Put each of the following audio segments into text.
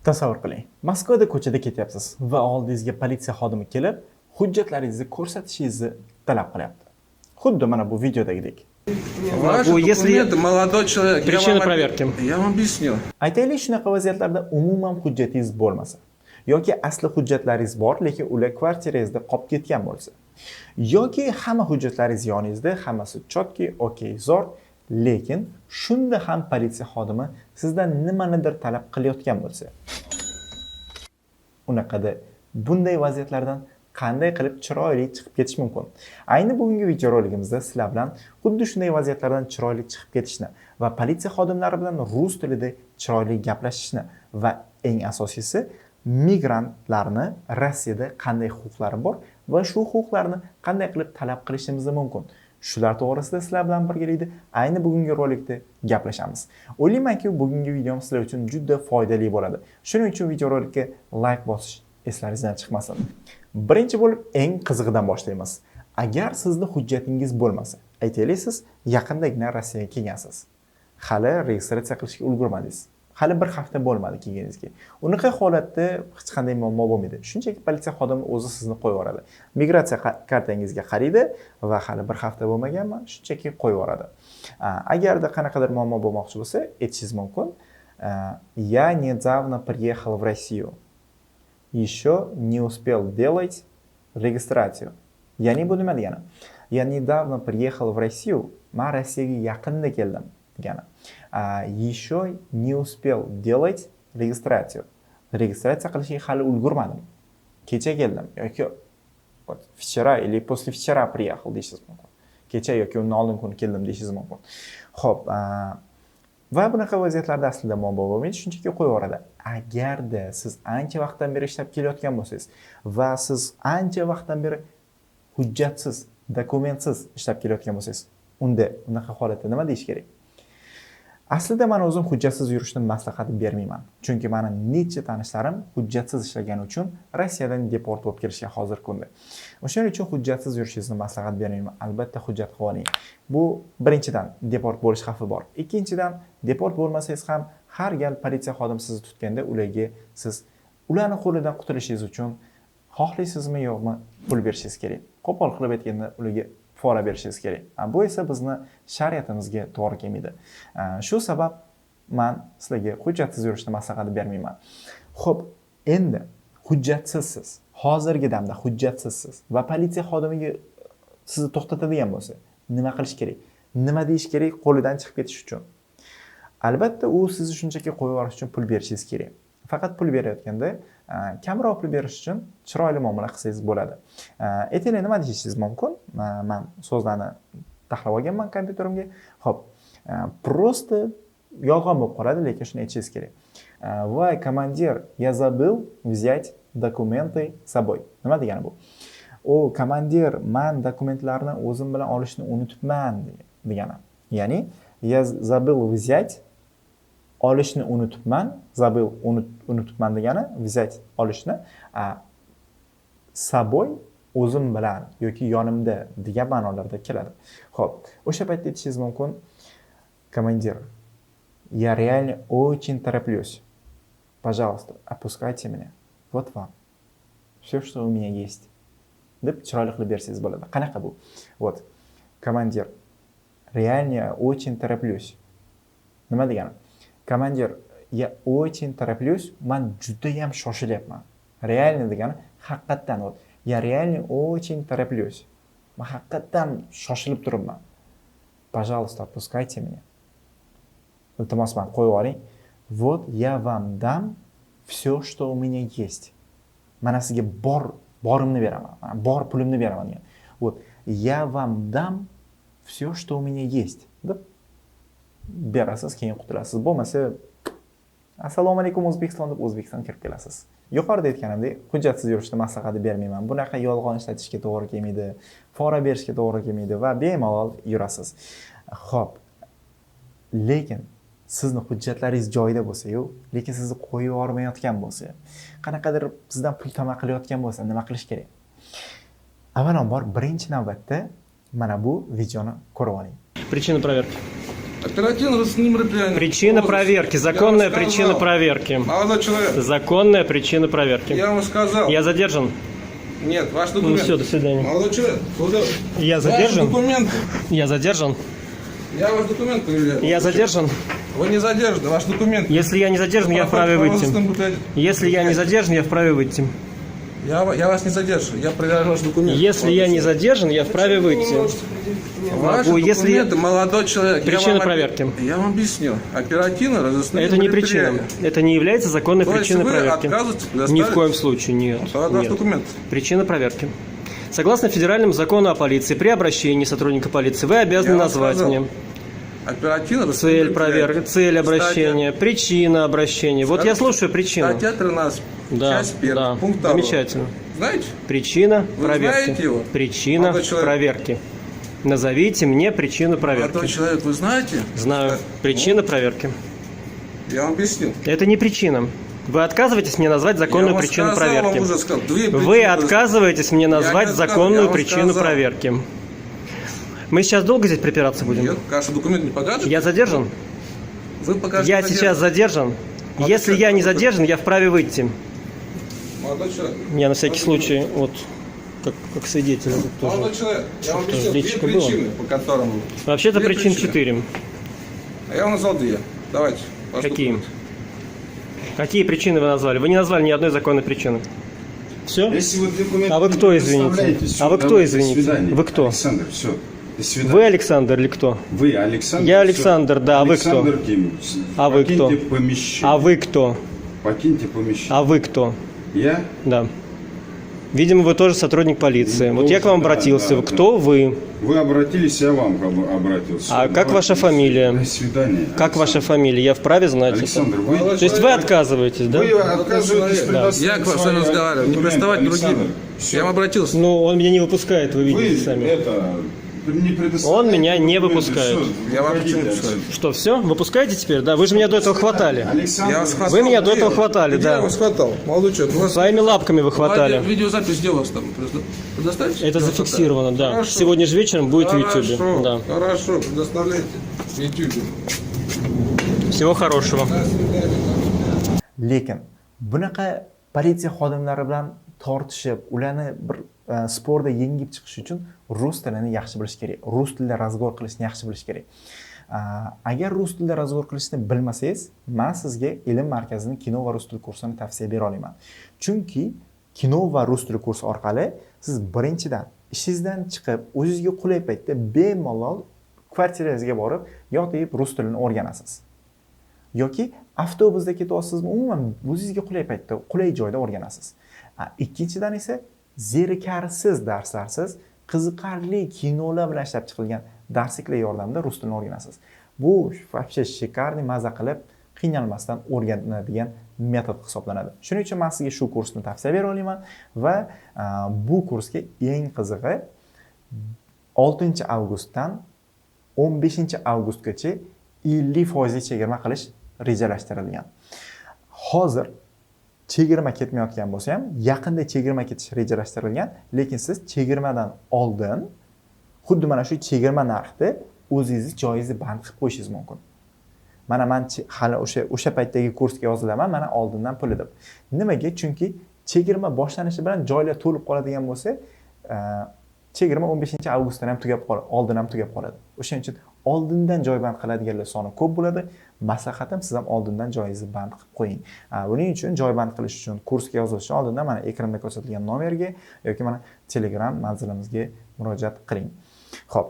Tasavvur qiling. Moskvada ko'chada ketyapsiz va oldingizga politsiya xodimi kelib, hujjatlaringizni ko'rsatishingizni talab qilyapti. Xuddi mana bu videodagidek. Ваши Если документы, молодой человек. Причина проверки. Я вам объяснил. Aytaylik, shunaqa vaziyatlarda umuman hujjatingiz bo'lmasa yoki asli hujjatlaringiz bor, lekin ular kvartirangizda qolib ketgan bo'lsa, yoki hamma hujjatlaringiz yoningizda, hammasi chotki, okey, zo'r, lekin shunda ham politsiya xodimi sizdan nimanidir talab qilayotgan bo'lsa, unaqada bunday vaziyatlardan qanday qilib chiroyli chiqib ketish mumkin? Ayni bugungi videorolikimizda sizlar bilan xuddi shunday vaziyatlardan chiroyli chiqib ketishni va politsiya xodimlari bilan rus tilida chiroyli gaplashishni va eng asosiysi migrantlarni Rossiyada qanday huquqlari bor va shu huquqlarni qanday qilib talab qilishimiz mumkin. Shular to'g'risida sizlar bilan birgalikda ayni bugungi rolikda gaplashamiz. O'ylaymanki, bugungi videom sizlar uchun juda foydali bo'ladi. Shuning uchun videorolikka like bosish eslaringizdan chiqmasin. Birinchi bo'lib eng qizig'idan boshlaymiz. Agar sizning hujjatingiz bo'lmasa, aytaylik siz yaqindagina Rossiyaga kelgansiz. Hali registratsiya qilishga ulgurmadingiz. Hali bir hafta bo'lmadi kelganingizga. Unaqa holatda hech qanday muammo bo'lmaydi. Shunchaki politsiya xodimi o'zi sizni qo'yib yuboradi. Migratsiya kartangizga qaraydi va hali bir hafta bo'lmaganmi, shunchaki qo'yib yuboradi. Agarda qanaqadir muammo bo'lmoqchi bo'lsa, aytishingiz mumkin. Я недавно приехал в Россию. Еще не успел делать регистрацию. Ya'ni bu nima degani? Я недавно приехал в Россию. Men Rossiyaga yaqinda keldim degani. Еще не успел делать регистрацию. Registratsiya qilishga hali ulgurmadim. Kecha keldim yoki vчера или после вчера приехал deyishingiz mumkin. Kecha yoki undan oldin kuni keldim deyishingiz mumkin. Xo'p, va bunaqa vaziyatlarda aslida muammo bo'lmaydi, shunchaki qo'yib yuboradi. Agarda siz ancha vaqtdan beri ishlab kelayotgan bo'lsangiz va siz ancha vaqtdan beri hujjatsiz, dokumentsiz ishlab kelayotgan bo'lsangiz, unda unaqa holatda nima deyish kerak? Aslida men o'zim hujjatsiz yurishni maslahat bermayman. Chunki meni necha tanishlarim hujjatsiz ishlagani uchun Rossiyadan deport bo'lib kelishga hozir kunda. O'shaning uchun hujjatsiz yurishingizni maslahat bermayman. Albatta hujjat qilib oling. Bu birinchidan deport bo'lish xavfi bor. Ikkinchidan deport bo'lmasangiz ham har gal politsiya xodimi sizni tutganda ularga siz ularning qo'lidan qutulishingiz uchun xohlaysizmi yo'qmi pul berishingiz kerak. Qo'pol qilib aytganda ularga fora berishingiz kerak. Bu esa bizni shariatimizga to'g'ri kelmaydi. Shu sabab men sizlarga hujjatsiz yurishni maslahat bermayman. Xo'p, endi hujjatsizsiz. Hozirgi damda hujjatsizsiz va politsiya xodimiga sizni to'xtatadigan bo'lsa, nima qilish kerak? Nima deyish kerak qo'lidan chiqib ketish uchun? Albatta, u sizni shunchaki qo'yib yuborish uchun pul berishingiz kerak. Faqat pul berayotganda kamroq pul berish uchun chiroyli muomala qilsangiz bo'ladi. Aytaylik, nima deyishingiz mumkin? Men so'zlarni tahlil olganman kompyuterimga. Xo'p, просто yolg'on bo'lib qoladi, lekin shuni aytishingiz kerak. Voy, komandir, я забыл взять документы с собой. Nima degani bu? O, komandir, men dokumentlarni o'zim bilan olishni unutibman degani. Ya'ni, я забыл взять olishni unutibman, забыл unutibman degani взять olishni, с собой o'zim bilan yoki yonimda degan ma'nolarda keladi. Xo'p, o'sha paytda aytishingiz mumkin: Командир, я реально очень тороплюсь. Пожалуйста, отпускайте меня. Вот вам. Все, что у меня есть. Deb chiroyli qilib bersangiz bo'ladi. Qanaqa bu? Вот. Командир, реально очень тороплюсь. Nima degani? Komandir, я очень тороплюсь, men juda ham shoshilyapman. Реально degani haqiqatan. Я реально очень тороплюсь. Men haqiqatan shoshilib turibman. Пожалуйста, отпускайте меня. Iltimos, men qo'yib yuboring. Вот я вам дам все, что у меня есть. Mana sizga borimni beraman. Bor pulimni beraman degan. Вот я вам dam все, что у меня есть. Deb berasiz, keyin qutulasiz. Bo'lmasa assalomu alaykum O'zbekiston deb O'zbekiston kirib kelasiz. Yuqorida aytganimdek, hujjatsiz yurishni maslahat bermayman. Bunaqa yolg'on ishlatishga to'g'ri kelmaydi, fora berishga to'g'ri kelmaydi va bemalol yurasiz. Xo'p. Lekin sizni hujjatlaringiz joyida bo'lsa-yu, lekin sizni qo'yib yubormayotgan bo'lsa, qanaqadir sizdan pul tama qilayotgan bo'lsa, nima qilish kerak? Avvalambor birinchi navbatda mana bu videoni ko'rib oling. Причина проверки. Оперативно-розыскные мероприятия. Причина Розыск. проверки, Я законная вам сказал. причина проверки. Молодой человек, Законная причина проверки. я вам сказал. Я задержан? Нет, ваш Ну документ. все, до свидания. Молодой человек, куда? Я Ваши задержан? документы. Я задержан? Я ваш документ проверяю. Я задержан? Вы не задержаны, ваш документ. Если я не задержан, я вправе выйти. Если я не задержан, я вправе выйти. Я вас не задержу, я проверяю ваш документ. Если я не задержан, я вправе выйти. Ваши Могу, если я- документы, молодой человек. Причина я вам проверки. Я вам объяснил. Оперативно-розыскные Это не причина. мероприятия. Это не является законной То есть причиной вы проверки. отказываетесь Ни предоставить в коем случае, нет. ваш Нет. документ. Причина проверки. Согласно федеральному закону о полиции, при обращении сотрудника полиции вы обязаны Я вам назвать сказал. мне Оперативно цель проверки, цель обращения, причина обращения. Вот я слушаю причину. Статья 13, Да, часть 1, да, пункт 2. замечательно. Знаете? Причина Вы проверки. знаете его? Причина Молодой человек. проверки. Назовите мне причину Молодой проверки. человек, вы знаете? Знаю. Причина проверки. Я вам объяснил. Это не причина. Вы отказываетесь мне назвать законную Я вам причину сказал, вам проверки. уже сказал. Две Вы причины. отказываетесь мне назвать не сказал, я законную вам причину сказал. проверки. Мы сейчас долго здесь припираться будем? Нет, кажется, документ не покажет. Я задержан? Вы покажете. Я сейчас задержан? Если я не задержан, я вправе выйти. Молодой человек. Я на всякий случай, вот, как свидетель. тут тоже. Молодой человек, я вам Что-то объяснил две личико было. причины, по которым... Вообще-то Две причин причины. 4. А я вам назвал две. Давайте. ваш Какие? документ. Какие причины вы назвали? Вы не назвали ни одной законной причины. Все? Если вы документы А вы не кто, извините? предоставляете, всё, А вы кто, давайте, извините? до свидания. Вы кто? Александр, все. До свидания. Вы Александр или кто? Вы Александр. Я всё. Александр, да, а вы кто? Александр Кимович. А вы кто? Покиньте помещение. А вы кто? Покиньте помещение. А вы кто? Я? Да. Видимо, вы тоже сотрудник полиции. Вот я к вам Да, обратился. да, Кто вы? Вы обратились, я вам обратился. А как ваша фамилия? До свидания. Как ваша фамилия? Я вправе знать это? Александр, вы... То есть вы отказываетесь, да? Вы отказываетесь Да. предоставить Я к вам с вами свои разговариваю, не документы, приставать к другим. Александр. Всё. Я вам обратился. Ну, он меня не выпускает, вы Вы видите сами. это... Не предоставляете Он меня не документы, выпускает. всё, Я вам выходите почему отсюда. пускаю? Что, все? Выпускаете теперь, да? Вы же меня до этого хватали. Александр, Я вас хватал. Вы меня до Где? этого хватали, Где да. я вас хватал? Молодой человек, у вас Своими лапками вы хватали. видеозапись где у вас там? Предоставите? Это зафиксировано, да. Хорошо. Сегодня же вечером будет в Хорошо, YouTube. Да. Хорошо, предоставляйте в YouTube. Всего хорошего. Lekin bunaqa politsiya xodimlari bilan tortishib, ularni bir sportda yengib chiqish uchun rus tilini yaxshi bilish kerak. Rus tilida razgovor qilishni yaxshi bilish kerak. Agar rus tilida razgovor qilishni bilmasangiz, men sizga ilm markazining kino va rus tili kursini tavsiya bera olaman. Chunki kino va rus tili kursi orqali siz birinchidan ishingizdan chiqib, o'zingizga qulay paytda bemalol kvartirangizga borib, yotib rus tilini o'rganasiz. Yoki avtobusda ketyapsizmi, umuman o'zingizga qulay paytda, qulay joyda o'rganasiz. Ikkinchidan esa zerikarsiz darslarsiz, qiziqarli kinolar bilan ishlab chiqilgan darsliklar yordamida rus tilini o'rganasiz. Bu вообще shikarniy maza qilib, qiynalmasdan o'rganiladigan metod hisoblanadi. Shuning uchun men sizga shu kursni tavsiya bera olaman va bu kursga eng qizig'i 6 avgustdan 15 avgustgacha 50% chegirma qilish rejalashtirilgan. Hozir chegirma ketmayotgan bo'lsa ham, yaqinda chegirma ketish rejalashtirilgan, lekin siz chegirmadan oldin xuddi mana shu chegirma narxda o'zingizni joyingizni band qilib qo'yishingiz mumkin. Mana men hali o'sha paytdagi kursga yozilaman, mana oldindan pul deb. Nimaga? Chunki chegirma boshlanishi bilan joylar to'lib qoladigan bo'lsa, chegirma 15 avgustdan ham tugab qoladi, oldin ham tugab qoladi. O'shaning uchun oldindan joy band qiladiganlar soni ko'p bo'ladi. Maslahatim, siz ham oldindan joyingizni band qilib qo'ying. Buning uchun joy band qilish uchun kursga yozilishdan oldindan mana ekranda ko'rsatilgan nomerga yoki mana Telegram manzilimizga murojaat qiling. Xo'p.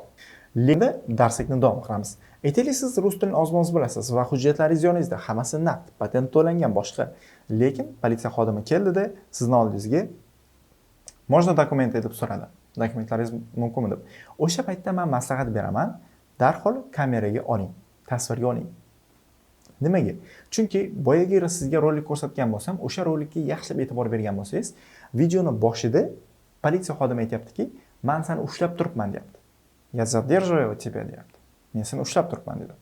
Endi darslikni davom qilamiz. Aytaylik, siz rus tilini oz-moz bilasiz va hujjatlaringiz yoningizda, hammasi naqd, patent to'langan boshqa. Lekin politsiya xodimi keldida sizni oldingizga "Можно документы" deb so'radi. Dokumentlaringiz mumkinmi deb. O'sha paytda men maslahat beraman, darhol kameraga oling, tasvirga oling. Nimaga? Chunki boyagi sizga rolik ko'rsatgan bo'lsam, o'sha rolikka yaxshilab e'tibor bergan bo'lsangiz, videoni boshida politsiya xodimi aytayaptiki, "Men seni ushlab turibman" deyapti. "Я задерживаю тебя" deyapti. "Men seni ushlab turibman" dedi.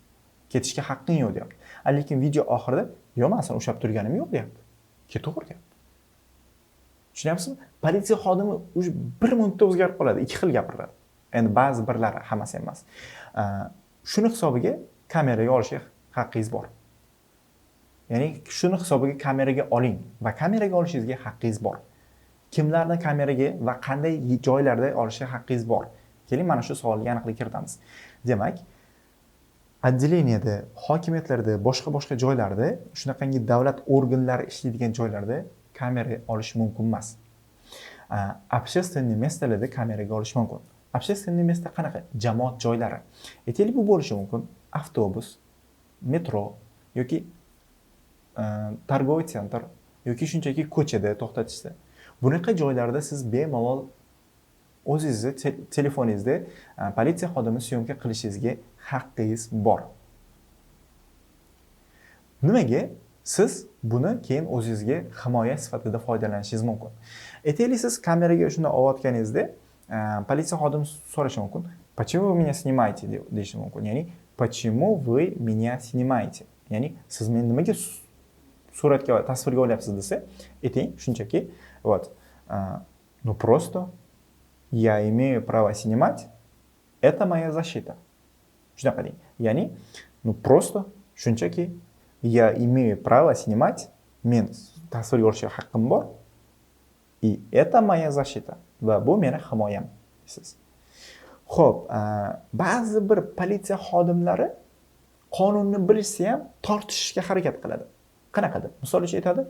"Ketishga haqqing yo'q" deyapti. Lekin video oxirida "Yo'q, men seni ushlab turganim yo'q" deyapti. Ketaver deyapti. Tushunyapsizmi? Politsiya xodimi o'sha 1 minutda o'zgarib qoladi, ikki xil gapiradi. Endi ba'zi birlari, hammasi emas. Shuni hisobiga kameraga olishga haqqingiz bor. Ya'ni shuni hisobiga kameraga oling va kameraga olishingizga haqqingiz bor. Kimlarni kameraga va qanday joylarda olishga haqqingiz bor? Keling, mana shu savolga aniqlik kiritamiz. Demak, отделениеda, hokimiyatlarda, boshqa joylarda, shunaqangi davlat organlari ishlaydigan joylarda kamera olish mumkin emas. Общественный местlarda kameraga olish mumkin. Общественный место qanaqa? Jamoat joylari. Aytaylik, bu bo'lishi mumkin avtobus, metro yoki торговый sentr yoki shunchaki ko'chada to'xtatishda. Bunaqa joylarda siz bemalol o'zingizni telefoningizda politsiya xodimi syomka qilishingizga haqqingiz bor. Nimaga? Siz buni keyin o'zingizga himoya sifatida foydalanishingiz mumkin. Aytaylik, siz kameraga shunda olayotganingizda politsiya xodimi so'rashi mumkin. Почему вы меня снимаете deyishi mumkin. Ya'ni почему вы меня снимаете? Ya'ni siz meni nimaga tasvirga olyapsiz desa, ayting shunchaki, вот, ну просто я имею право снимать, это моя защита. Shunaqa deng. Ya'ni, ну просто shunchaki я имею право снимать, men tasvirga olishga haqqim bor, и это моя защита. Va bu meni himoyam deysiz. Xo'p, ba'zi bir politsiya xodimlari qonunni bilishsa ham tortishishga harakat qiladi. Qanaqadir? Misol uchun aytadi,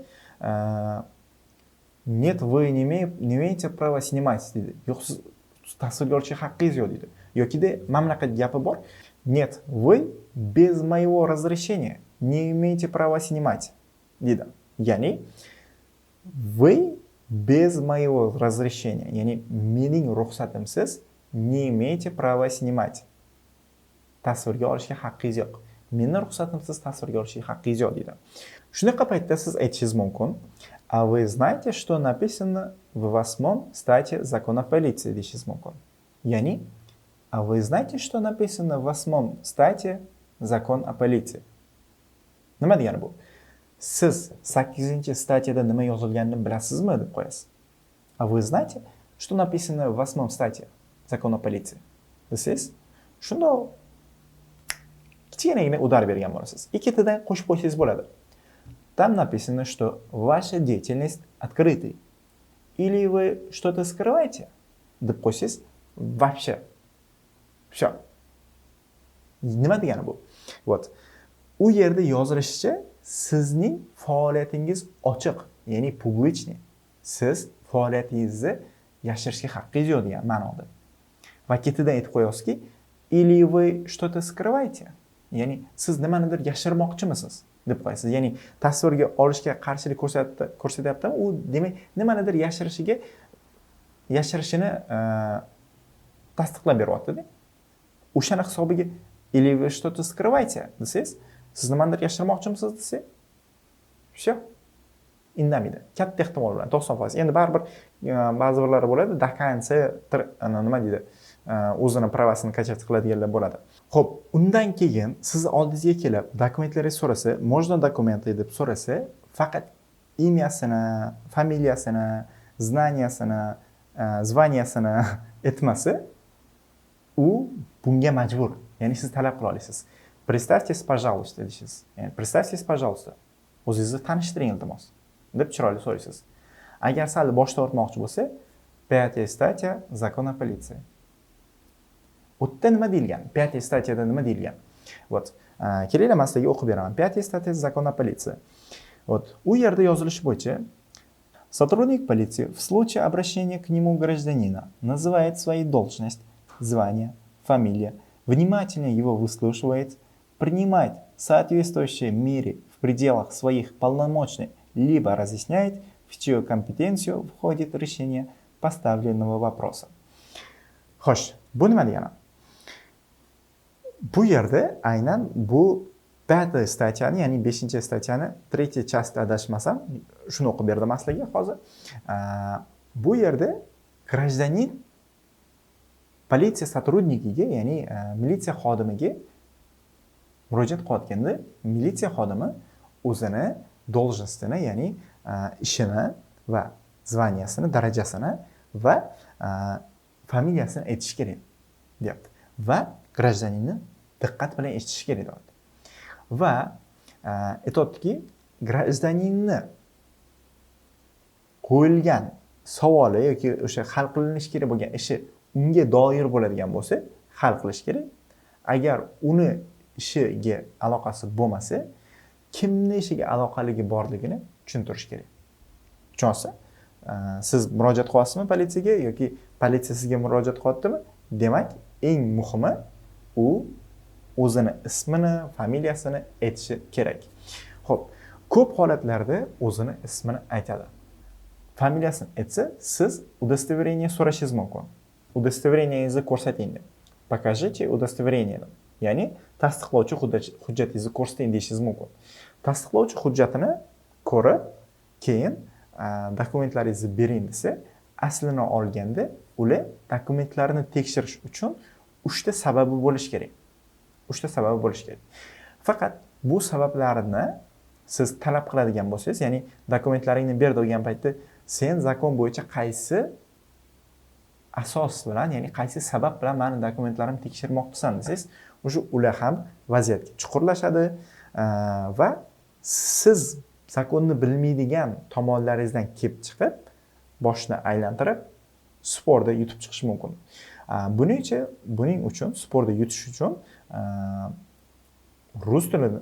нет, вы не имеете права снимать deydi. Yo'q, siz tasvirga olishga haqqingiz yo'q deydi. Yokida mamlakat gapi bor. Нет, вы без моего разрешения не имеете права снимать deydi. Ya'ni вы без моего разрешения, ya'ni mening ruxsatimsiz не имеете права снимать. Tasvirga olishga haqqingiz yo'q. Mening ruxsatimsiz tasvirga olishga haqqingiz yo'q deydi. Shunaqa paytda siz aytishingiz mumkin: "А вы знаете, что написано в 8 статье закона о полиции?" deyishingiz mumkin. Ya'ni, "А вы знаете, что написано в 8 статье закон о полиции?" Nima degani bu? Siz 8-statiyada nima yozilganini bilasizmi deb qo'yasiz. "А вы знаете, что написано в 8 статье закона о полиции?" desangiz, shunda kichkinagina udar bergan bo'lasiz. Ikkitadan qo'shib qo'ysangiz bo'ladi. Там написано, что ваша деятельность открытый. Или вы что-то скрываете? deb qo'ysangiz, вообще. Всё. Nima degani bu? Вот. U yerda yozilishicha, sizning faoliyatingiz ochiq, ya'ni publichniy. Siz faoliyatingizni yashirishga haqqingiz yo'q degan ma'noda. Va ketidan aytib qo'yasizki, или вы что-то скрываете? Ya'ni siz nimanidir yashirmoqchimisiz deb qo'yasiz. Ya'ni tasvirga olishga qarshilik ko'rsatyaptimi? U demak nimanidir yashirishini tasdiqlab beryapti-da. O'shani hisobiga или вы что-то скрываете desangiz, siz nimanidir yashirmoqchimisiz desa, всё. Indamaydi. Katta ehtimol bilan 90%. Endi baribir ba'zi birlari bo'ladi, до конца nima deydi? O'zini pravasini kachati qiladiganlar bo'ladi. Xo'p, undan keyin siz oldingizga kelib, dokumentlaringizni so'rasa, можно документы deb so'rasa, faqat imyasini, familiyasini, znaniyasini, zvaniyasini aytmasa, u bunga majbur. Ya'ni siz talab qila olasiz. Представьтесь, пожалуйста deysiz. Ya'ni представьтесь, пожалуйста. O'zingizni tanishtiring iltimos deb chiroyli so'raysiz. Agar sal boshda o'tmoqchi bo'lsa, 5 статья закона о полиции. O'tda nima deyilgan? 5 statiyada nima deyilgan? Вот. Kelinglar, men sizlarga o'qib beraman. 5 статья закона о полиции. Вот. U yerda yozilishi bo'yicha, сотрудник полиции в случае обращения к нему гражданина называет свою должность, звание, фамилия, внимательно его выслушивает, принимает соответствующие меры в пределах своих полномочий, либо разъясняет, в чью компетенцию входит решение поставленного вопроса. Xo'sh, bu nima degani? Bu yerda aynan bu 5 statiyani, ya'ni 5-statiyani 3-часть adashmasam, shuni o'qib berdim sizlarga hozir. Bu yerda гражданин politsiya сотрудниgiga, ya'ni militsiya xodimiga murojaat qilayotganda, militsiya xodimi o'zini должностini, ya'ni ishini va zvaniyasini, darajasini va familiyasini aytish kerak, deyapti. Va гражданинni diqqat bilan eshitish kerak, deyapti. va aytyaptiki, grajdaninni qo'yilgan savoli yoki o'sha hal qilinishi kerak bo'lgan ishi unga doir bo'ladigan bo'lsa, hal qilish kerak. Agar uni ishiga aloqasi bo'lmasa, kimni ishiga aloqaligi borligini tushuntirish kerak. Tushunasiz? Siz murojaat qilyapsizmi politsiyaga yoki politsiya sizga murojaat qilyaptimi? Demak, eng muhimi u o'zini ismini, familiyasini aytishi kerak. Xo'p, ko'p holatlarda o'zini ismini aytadi. Familiyasini aytsa, siz удостоверение so'rashingiz mumkin. Удостоверениеңizni ko'rsating deb. Покажите удостоверение. Ya'ni tasdiqlovchi hujjatingizni ko'rsating deyishingiz mumkin. Tasdiqlovchi hujjatini ko'rib, keyin dokumentlaringizni bering desa, aslini olganda ular dokumentlarini tekshirish uchun 3 ta sababi bo'lishi kerak. 3 ta sababi bo'lishi kerak. Faqat bu sabablarni siz talab qiladigan bo'lsangiz, ya'ni dokumentlaringni ber degan paytda sen zakon bo'yicha qaysi asos bilan, ya'ni qaysi sabab bilan meni dokumentlarimni tekshirmoqchisan desangiz, o'sha ular ham vaziyatga chuqurlashadi va siz zakonni bilmaydigan tomonlaringizdan kelib chiqib, boshni aylantirib, sporda yutib chiqish mumkin. Buning uchun sporda yutish uchun rus tilini,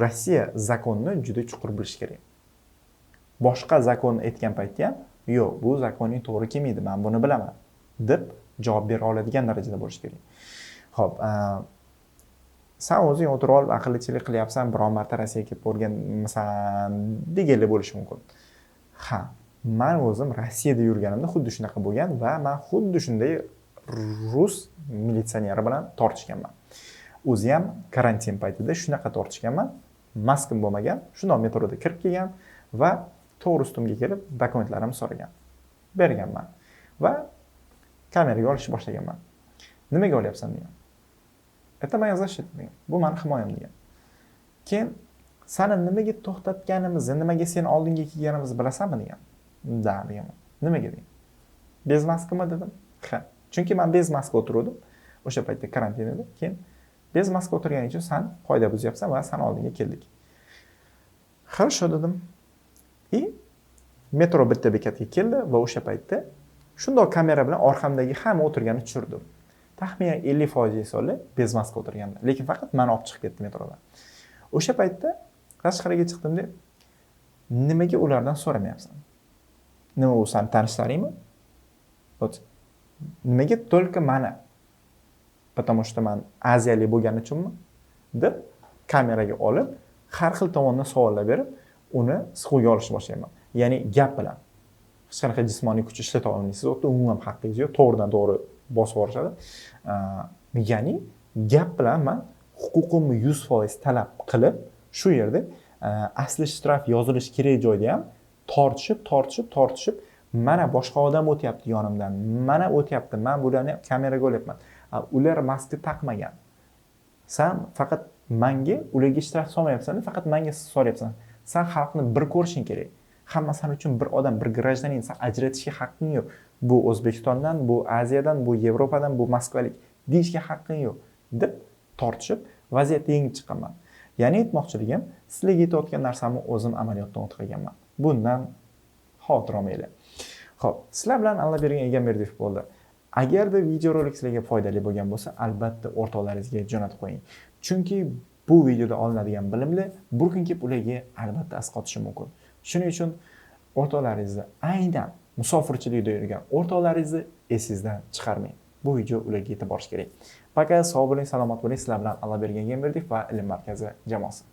Rossiya zakonini juda chuqur bilish kerak. Boshqa zakonni aytgan paytda ham, yo'q, bu zakonning to'g'ri kelmaydi, men buni bilaman deb javob bera oladigan darajada bo'lish kerak. Xo'p, sen o'zing o'tirib olib aqllichilik qilyapsan, biron marta Rossiyaga kelib o'rganmasan deganlar bo'lishi mumkin. Ha, men o'zim Rossiyada yurganimda xuddi shunaqa bo'lgan va men xuddi shunday rus militsioneri bilan tortishganman. O'zi ham karantin paytida shunaqa tortishganman. Maskim bo'lmagan, shundoq metroda kirib kelgan va to'g'ri ustimga kelib dokumentlarimni so'ragan. Berganman va kameraga olishni boshlaganman. Nimaga olyapsan degan. Это моя защита degan. Bu meni himoyam degan. Keyin seni nimaga to'xtatganimizni, nimaga sen oldinga kelganimizni bilasanmi degan. Da deganman. Nimaga degan. Bez maskami dedim. Ha. Chunki men bez maska o'tirdim. O'sha paytda karantin edi. Keyin bez maska o'tirganing uchun sen qoida buzyapsan va sen oldinga keldik. Хорошо dedim. Metro bitta bekatga keldi va o'sha paytda shundoq kamera bilan orqamdagi hamma o'tirganini tushirdim. Taxminan 50% insonlar bez maska o'tirganda, lekin faqat meni olib chiqib ketdi metrodan. O'sha paytda tashqariga chiqdimda, nimaga ulardan so'ramayapsan? Nima u sen tanishlaringmi? Nimaga только meni? Потому что men aziyalik bo'lganim uchunmi? deb kameraga olib, har xil tomondan savollar berib, uni siquvga olishni boshlayman. Ya'ni gap bilan. Hech qanaqa jismoniy kuch ishlata olmaysiz, o'tda umuman haqqingiz yo'q, to'g'ridan to'g'ri bosib yuborishadi. Ya'ni gap bilan men huquqimni 100% talab qilib, shu yerda asli shtraf yozilish kerak joyda ham tortishib, mana boshqa odam o'tyapti yonimdan, mana o'tyapti, men bularni kameraga olyapman. Ular maska taqmagan. Sen faqat menga ularga shtraf solmayapsan, faqat menga solyapsan. Sen xalqni bir ko'rishing kerak. Hamma sen uchun bir odam, bir grajdanin, sen ajratishga haqqing yo'q. Bu O'zbekistondan, bu Aziyadan, bu Yevropadan, bu Moskvalik deyishga haqqing yo'q deb tortishib, vaziyatni yengib chiqaman. Ya'ni aytmoqchiligim, sizlarga aytayotgan narsamni o'zim amaliyotdan o'tkazaganman. Bundan xavotir olmanglar. Xo'p, sizlar bilan Allobergan Egamberdiyev bo'ldi. Agarda videorolik sizlarga foydali bo'lgan bo'lsa, albatta o'rtoqlaringizga jo'natib qo'ying. Chunki bu videoda olinadigan bilimlar bir kun kelib ularga albatta asqotishi mumkin. Shuning uchun o'rtoqlaringizni, aynan musofirchilikda yurgan o'rtoqlaringizni esingizdan chiqarmang. Bu video ularga yetib borishi kerak. Poka, sog' bo'ling, salomat bo'ling. Sizlar bilan Allobergan Egamberdiyev va Ilm markazi jamoasi.